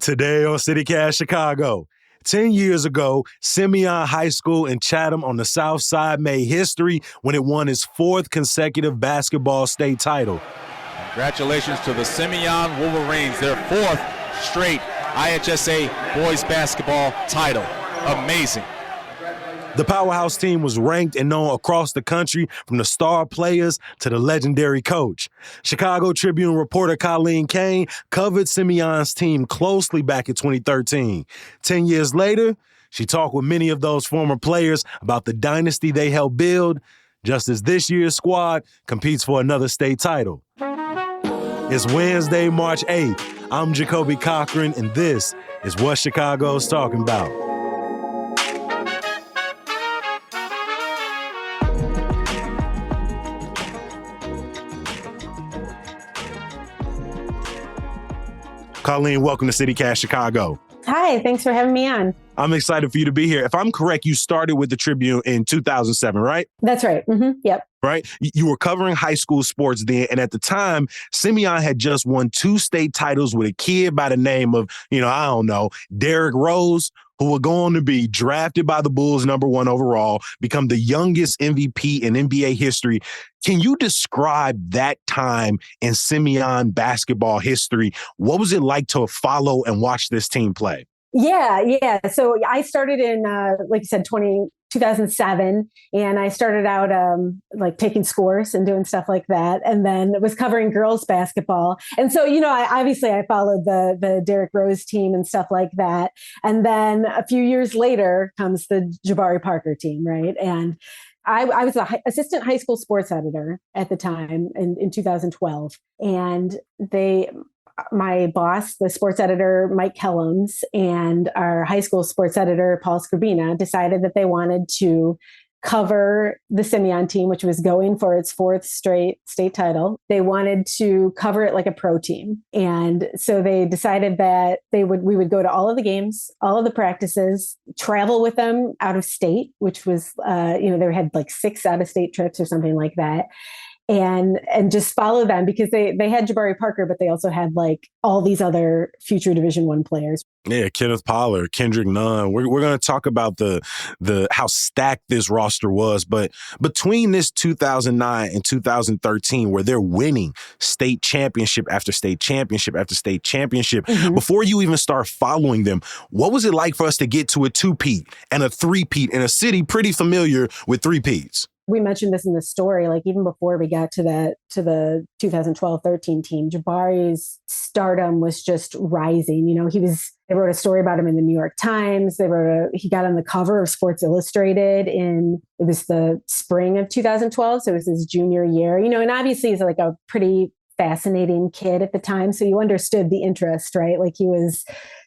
Today on CityCast Chicago. 10 years ago, Simeon High School in Chatham on the South Side made history when it won its fourth consecutive basketball state title. Congratulations to the Simeon Wolverines, their fourth straight IHSA boys basketball title. Amazing. The powerhouse team was ranked and known across the country, from the star players to the legendary coach. Chicago Tribune reporter Colleen Kane covered Simeon's team closely back in 2013. 10 years later, she talked with many of those former players about the dynasty they helped build, just as this year's squad competes for another state title. It's Wednesday, March 8th. I'm Jacoby Cochran, and this is What Chicago's Talking About. Colleen, welcome to CityCast Chicago. Hi, thanks for having me on. I'm excited for you to be here. If I'm correct, you started with the Tribune in 2007, right? That's right. Yep. Right? You were covering high school sports then, and at the time, Simeon had just won 2 state titles with a kid by the name of, Derrick Rose, who would go on to be drafted by the Bulls #1 overall, become the youngest MVP in NBA history. Can you describe that time in Simeon basketball history? What was it like to follow and watch this team play? Yeah. So I started in, like you said, 2007, and I started out taking scores and doing stuff like that, and then was covering girls basketball. And so, I followed the Derrick Rose team and stuff like that. And then a few years later comes the Jabari Parker team, right? And I was an assistant high school sports editor at the time in 2012, and my boss, the sports editor, Mike Kellums, and our high school sports editor, Paul Scribina, decided that they wanted to cover the Simeon team, which was going for its 4th straight state title. They wanted to cover it like a pro team. And so they decided that we would go to all of the games, all of the practices, travel with them out of state, which was, they had like 6 out-of-state trips or something like that. And just follow them, because they had Jabari Parker, but they also had like all these other future Division I players. Yeah, Kenneth Pollard, Kendrick Nunn. We're going to talk about the how stacked this roster was, but between this 2009 and 2013, where they're winning state championship after state championship after state championship, before you even start following them, what was it like for us to get to a 2-peat and a 3-peat in a city pretty familiar with 3-peats? We mentioned this in the story, like even before we got to the 2012-13 team, Jabari's stardom was just rising. They wrote a story about him in the New York Times. He got on the cover of Sports Illustrated it was the spring of 2012. So it was his junior year, and obviously he's like a pretty fascinating kid at the time. So you understood the interest, right? Like he was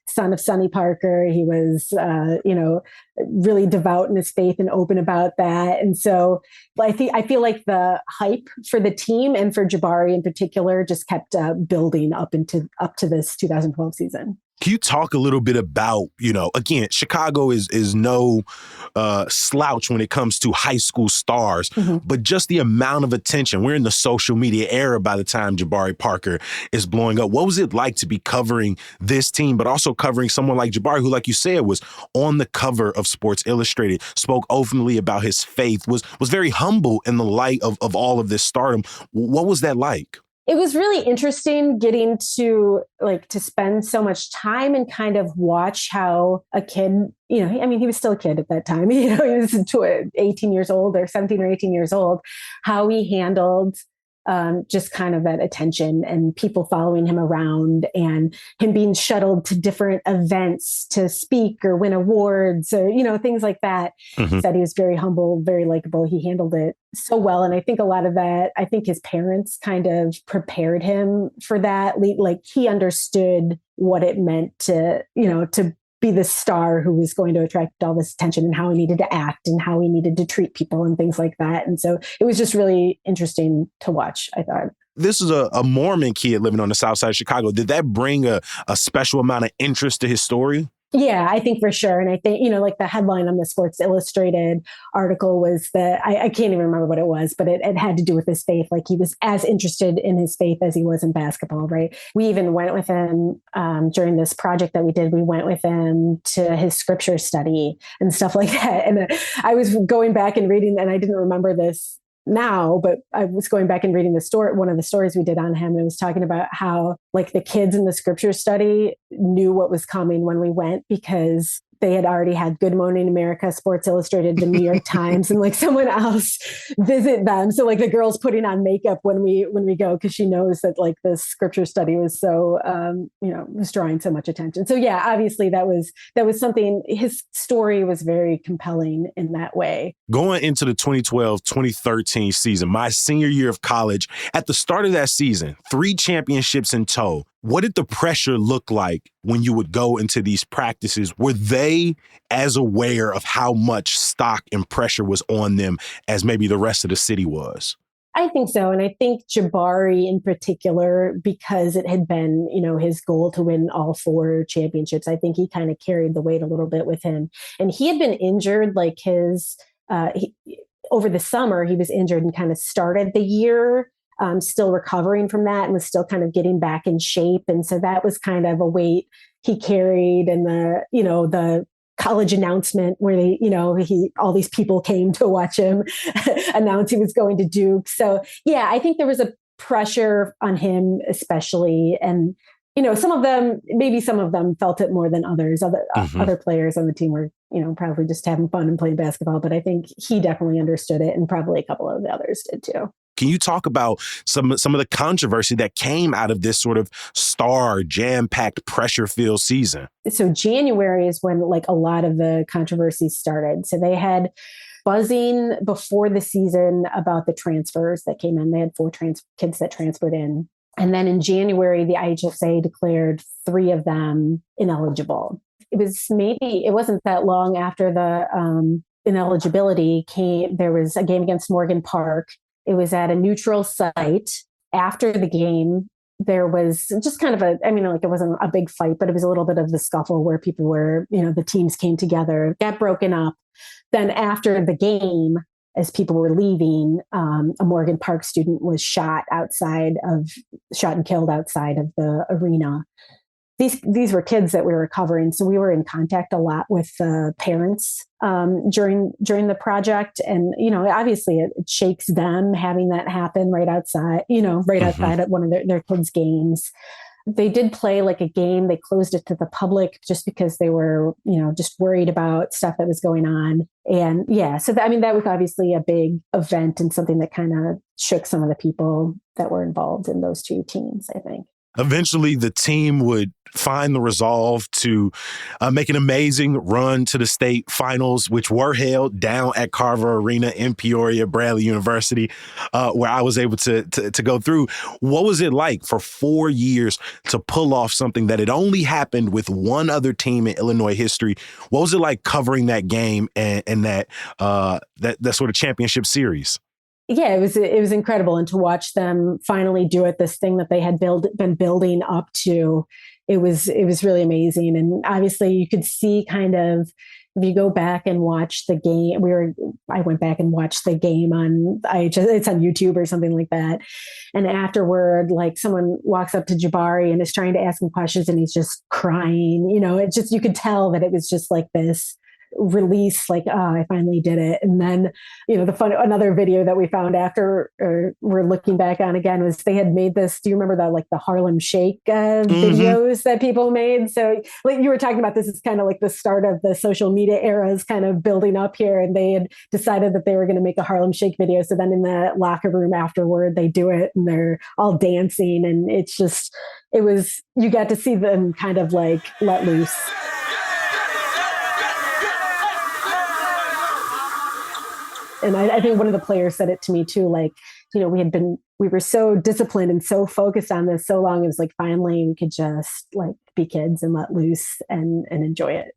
son of Sonny Parker. He was, really devout in his faith and open about that. And so I feel like the hype for the team and for Jabari in particular just kept building up to this 2012 season. Can you talk a little bit about, again, Chicago is no slouch when it comes to high school stars, but just the amount of attention. We're in the social media era by the time Jabari Parker is blowing up. What was it like to be covering this team, but also covering someone like Jabari, who, like you said, was on the cover of Sports Illustrated, spoke openly about his faith, was very humble in the light of all of this stardom. What was that like? It was really interesting getting to spend so much time and kind of watch how a kid, he was still a kid at that time, he was 18 years old or 17 or 18 years old, how he handled just kind of that attention and people following him around and him being shuttled to different events to speak or win awards or, things like that. Said he was very humble, very likable. He handled it so well. And I think a lot of that, his parents kind of prepared him for that. Like he understood what it meant to be the star who was going to attract all this attention and how he needed to act and how he needed to treat people and things like that. And so it was just really interesting to watch, I thought. This is a Mormon kid living on the south side of Chicago. Did that bring a special amount of interest to his story? Yeah, I think for sure. And I think, like the headline on the Sports Illustrated article was that I can't even remember what it was, but it had to do with his faith. Like he was as interested in his faith as he was in basketball, right? We even went with him during this project that we did. We went with him to his scripture study and stuff like that. And I was going back and reading, and I didn't remember this now, but I was going back and reading the story, one of the stories we did on him, and it was talking about how like the kids in the scripture study knew what was coming when we went because they had already had Good Morning America, Sports Illustrated, the New York Times, and like someone else visit them. So like the girl's putting on makeup when we go because she knows that like the scripture study was so was drawing so much attention. So yeah, obviously that was something. His story was very compelling in that way. Going into the 2012-2013 season, my senior year of college, at the start of that season, 3 championships in tow. What did the pressure look like when you would go into these practices? Were they as aware of how much stock and pressure was on them as maybe the rest of the city was? I think so. And I think Jabari in particular, because it had been, his goal to win all 4 championships, I think he kind of carried the weight a little bit with him. And he had been injured, like over the summer, he was injured and kind of started the year still recovering from that and was still kind of getting back in shape. And so that was kind of a weight he carried. And the college announcement where all these people came to watch him announce he was going to Duke. So yeah, I think there was a pressure on him, especially. And, some of them felt it more than others. Other players on the team were, probably just having fun and playing basketball. But I think he definitely understood it, and probably a couple of the others did too. Can you talk about some of the controversy that came out of this sort of star jam-packed pressure-filled season? So January is when like a lot of the controversy started. So they had buzzing before the season about the transfers that came in. They had 4 kids that transferred in. And then in January, the IHSA declared 3 of them ineligible. It wasn't that long after the ineligibility came. There was a game against Morgan Park. It was at a neutral site. After the game, there was just kind of it wasn't a big fight, but it was a little bit of the scuffle where people were, the teams came together, got broken up. Then after the game, as people were leaving, a Morgan Park student was shot and killed outside of the arena. These were kids that we were covering, so we were in contact a lot with the parents during the project, and obviously it shakes them having that happen right outside, outside at one of their kids' games. They did play like a game. They closed it to the public just because they were, just worried about stuff that was going on. And yeah, so that was obviously a big event and something that kind of shook some of the people that were involved in those 2 teams, I think. Eventually, the team would find the resolve to make an amazing run to the state finals, which were held down at Carver Arena in Peoria, Bradley University, where I was able to go through. What was it like for 4 years to pull off something that had only happened with one other team in Illinois history? What was it like covering that game and that sort of championship series? Yeah, it was incredible. And to watch them finally do it, this thing that they had been building up to, it was really amazing. And obviously you could see kind of, if you go back and watch the game, I went back and watched the game it's on YouTube or something like that. And afterward, like someone walks up to Jabari and is trying to ask him questions and he's just crying, you could tell that it was just like this release, like, oh, I finally did it. And then, another video that we found after, or we're looking back on again, was they had made this, do you remember the Harlem Shake videos that people made? So like you were talking about, this is kind of like the start of the social media era is kind of building up here. And they had decided that they were going to make a Harlem Shake video. So then in the locker room afterward, they do it and they're all dancing. And you got to see them kind of like let loose. And I think one of the players said it to me too, like, we were so disciplined and so focused on this so long. It was like, finally we could just like be kids and let loose and enjoy it.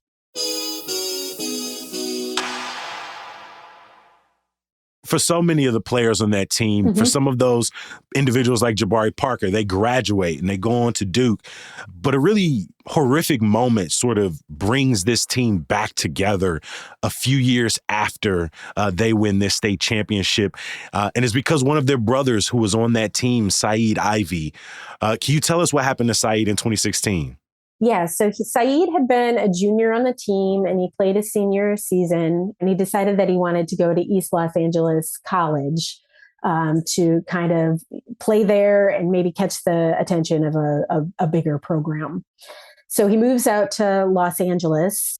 For so many of the players on that team, for some of those individuals like Jabari Parker, they graduate and they go on to Duke. But a really horrific moment sort of brings this team back together a few years after they win this state championship. And it's because one of their brothers who was on that team, Saeed Ivy. Can you tell us what happened to Saeed in 2016? Yeah, so Saeed had been a junior on the team and he played his senior season, and he decided that he wanted to go to East Los Angeles College to kind of play there and maybe catch the attention of a bigger program. So he moves out to Los Angeles.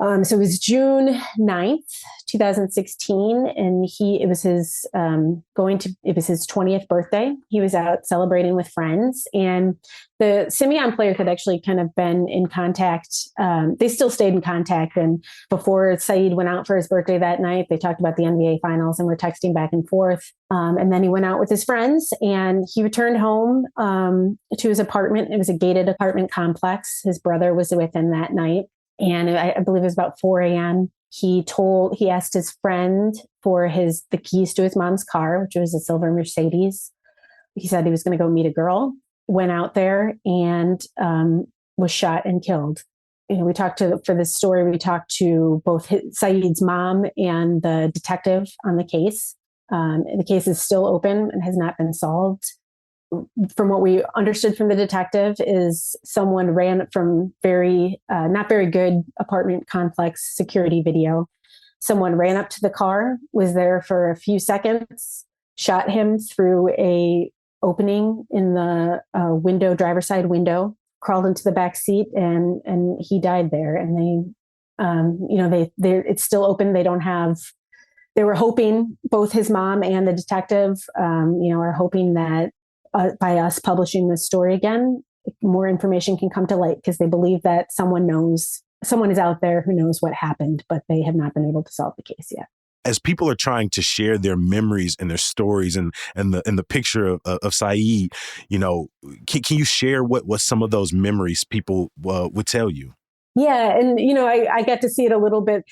So it was June 9th, 2016, and it was his 20th birthday. He was out celebrating with friends, and the Simeon players had actually kind of been in contact. They still stayed in contact, and before Saeed went out for his birthday that night, they talked about the NBA finals and were texting back and forth. And then he went out with his friends, and he returned home to his apartment. It was a gated apartment complex. His brother was with him that night. And I believe it was about 4 a.m. He asked his friend for the keys to his mom's car, which was a silver Mercedes. He said he was going to go meet a girl, went out there and was shot and killed. For this story, we talked to both Saeed's mom and the detective on the case. The case is still open and has not been solved. From what we understood from the detective is someone ran from not very good apartment complex security video. Someone ran up to the car, was there for a few seconds, shot him through a opening in the driver's side window, crawled into the back seat, and he died there. And it's still open. They were hoping, both his mom and the detective, are hoping that by us publishing this story again, more information can come to light, because they believe that someone is out there who knows what happened, but they have not been able to solve the case yet. As people are trying to share their memories and their stories and the picture of Saeed, can you share what some of those memories people would tell you? Yeah. And, I got to see it a little bit.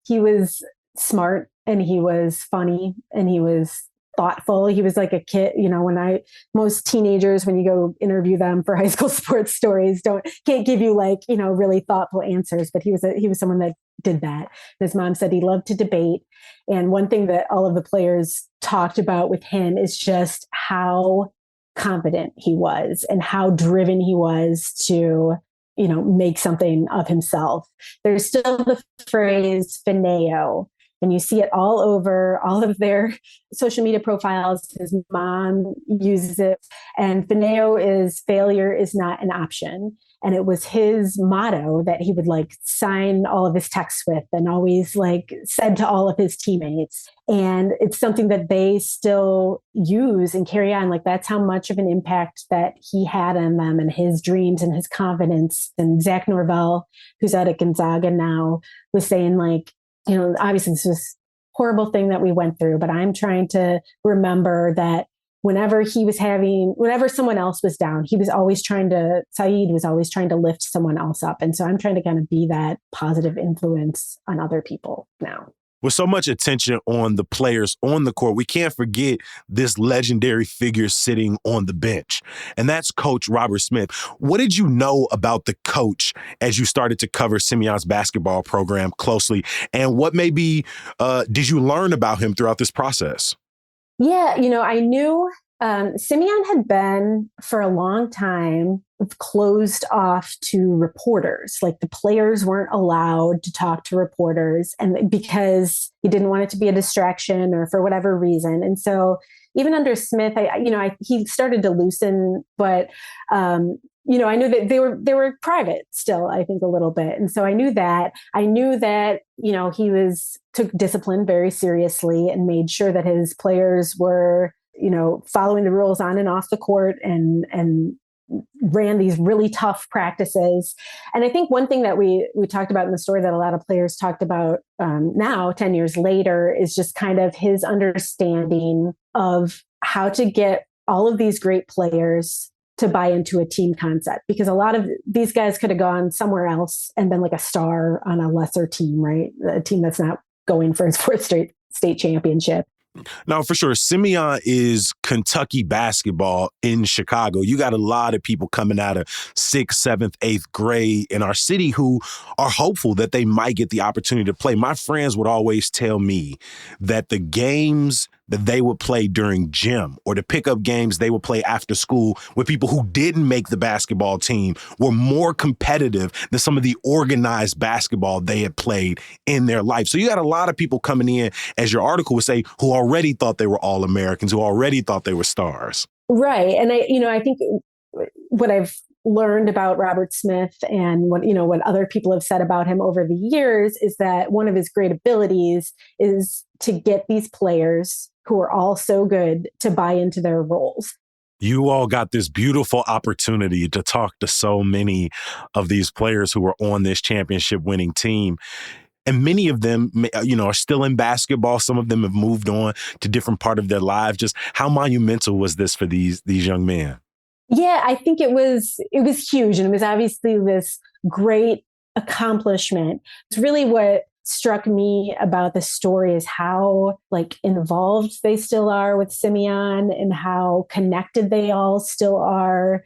He was smart and he was funny and he was thoughtful. He was like a kid, most teenagers, when you go interview them for high school sports stories, can't give you really thoughtful answers, but he was someone that did that. His mom said he loved to debate. And one thing that all of the players talked about with him is just how confident he was and how driven he was to, make something of himself. There's still the phrase fineo, and you see it all over all of their social media profiles. His mom uses it. And fineo is failure is not an option. And it was his motto that he would sign all of his texts with and always said to all of his teammates. And it's something that they still use and carry on. That's how much of an impact that he had on them and his dreams and his confidence. And Zach Norvell, who's out at Gonzaga now, was saying obviously this was a horrible thing that we went through, but I'm trying to remember that whenever someone else was down, Saeed was always trying to lift someone else up. And so I'm trying to kind of be that positive influence on other people now. With so much attention on the players on the court, we can't forget this legendary figure sitting on the bench, and that's Coach Robert Smith. What did you know about the coach as you started to cover Simeon's basketball program closely, and what maybe did you learn about him throughout this process? Yeah, I knew Simeon had been for a long time closed off to reporters. The players weren't allowed to talk to reporters, and because he didn't want it to be a distraction or for whatever reason. And so even under Smith, he started to loosen, but I knew that they were private still, I think, a little bit. And so I knew that he took discipline very seriously and made sure that his players were, following the rules on and off the court and ran these really tough practices. And I think one thing that we talked about in the story that a lot of players talked about now, 10 years later, is just kind of his understanding of how to get all of these great players to buy into a team concept, because a lot of these guys could have gone somewhere else and been a star on a lesser team, right? A team that's not going for its fourth straight state championship. Now, for sure, Simeon is Kentucky basketball in Chicago. You got a lot of people coming out of 6th, 7th, 8th grade in our city who are hopeful that they might get the opportunity to play. My friends would always tell me that the games that they would play during gym or the pickup games they would play after school with people who didn't make the basketball team were more competitive than some of the organized basketball they had played in their life. So you got a lot of people coming in, as your article would say, who already thought they were All-Americans, who already thought they were stars. Right. And I think what I've learned about Robert Smith and what other people have said about him over the years is that one of his great abilities is to get these players who are all so good to buy into their roles. You all got this beautiful opportunity to talk to so many of these players who were on this championship winning team. And many of them, are still in basketball. Some of them have moved on to different part of their lives. Just how monumental was this for these young men? Yeah, I think it was huge. And it was obviously this great accomplishment. It's really what struck me about the story is how involved they still are with Simeon and how connected they all still are.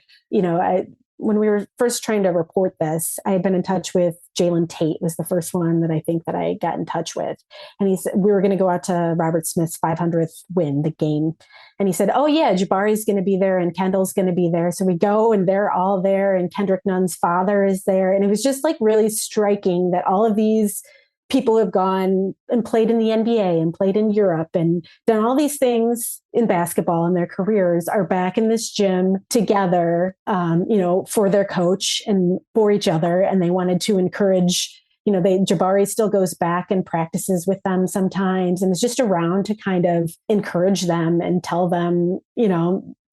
When we were first trying to report this, I had been in touch with Jalen Tate, was the first one that I think that I got in touch with. And he said, we were going to go out to Robert Smith's 500th win, the game. And he said, oh yeah, Jabari's going to be there and Kendall's going to be there. So we go and they're all there and Kendrick Nunn's father is there. And it was just really striking that all of these people have gone and played in the NBA and played in Europe and done all these things in basketball in their careers are back in this gym together, for their coach and for each other. And they wanted to encourage, Jabari still goes back and practices with them sometimes and is just around to kind of encourage them and tell them,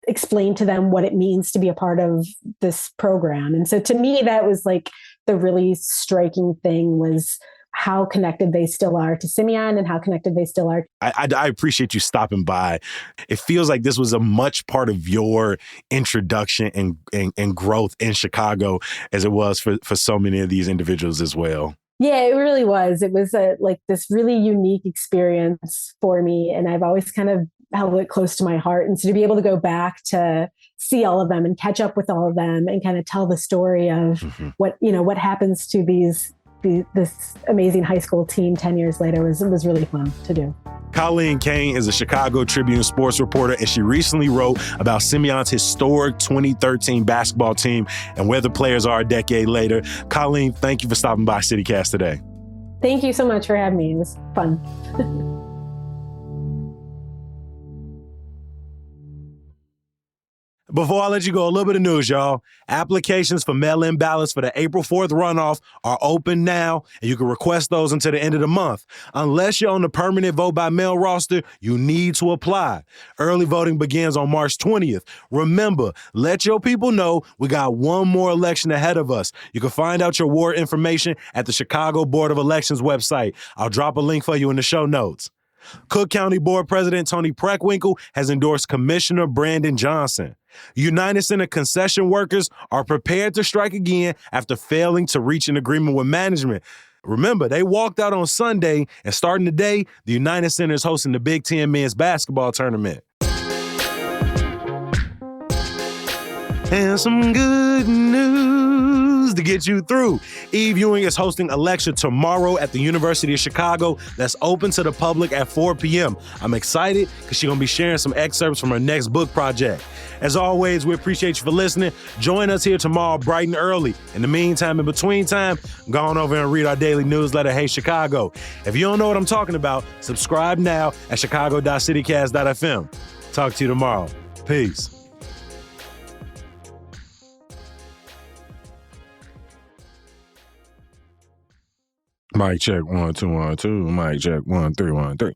explain to them what it means to be a part of this program. And so to me, that was the really striking thing was how connected they still are to Simeon and how connected they still are. I appreciate you stopping by. It feels like this was a much part of your introduction and growth in Chicago as it was for so many of these individuals as well. Yeah, it really was. It was this really unique experience for me. And I've always kind of held it close to my heart. And so to be able to go back to see all of them and catch up with all of them and kind of tell the story of what happens to this amazing high school team 10 years later was really fun to do. Colleen Kane is a Chicago Tribune sports reporter, and she recently wrote about Simeon's historic 2013 basketball team and where the players are a decade later. Colleen, thank you for stopping by CityCast today. Thank you so much for having me. It was fun. Before I let you go, a little bit of news, y'all. Applications for mail-in ballots for the April 4th runoff are open now, and you can request those until the end of the month. Unless you're on the permanent vote-by-mail roster, you need to apply. Early voting begins on March 20th. Remember, let your people know we got one more election ahead of us. You can find out your ward information at the Chicago Board of Elections website. I'll drop a link for you in the show notes. Cook County Board President Tony Preckwinkle has endorsed Commissioner Brandon Johnson. United Center concession workers are prepared to strike again after failing to reach an agreement with management. Remember, they walked out on Sunday, and starting today, the United Center is hosting the Big Ten men's basketball tournament. And some good news to get you through. Eve Ewing is hosting a lecture tomorrow at the University of Chicago that's open to the public at 4 p.m. I'm excited because she's going to be sharing some excerpts from her next book project. As always, we appreciate you for listening. Join us here tomorrow bright and early. In the meantime, in between time, go on over and read our daily newsletter, Hey Chicago. If you don't know what I'm talking about, subscribe now at chicago.citycast.fm. Talk to you tomorrow. Peace. Mic check 1 2 1 2. Mic check 1 3 1 3.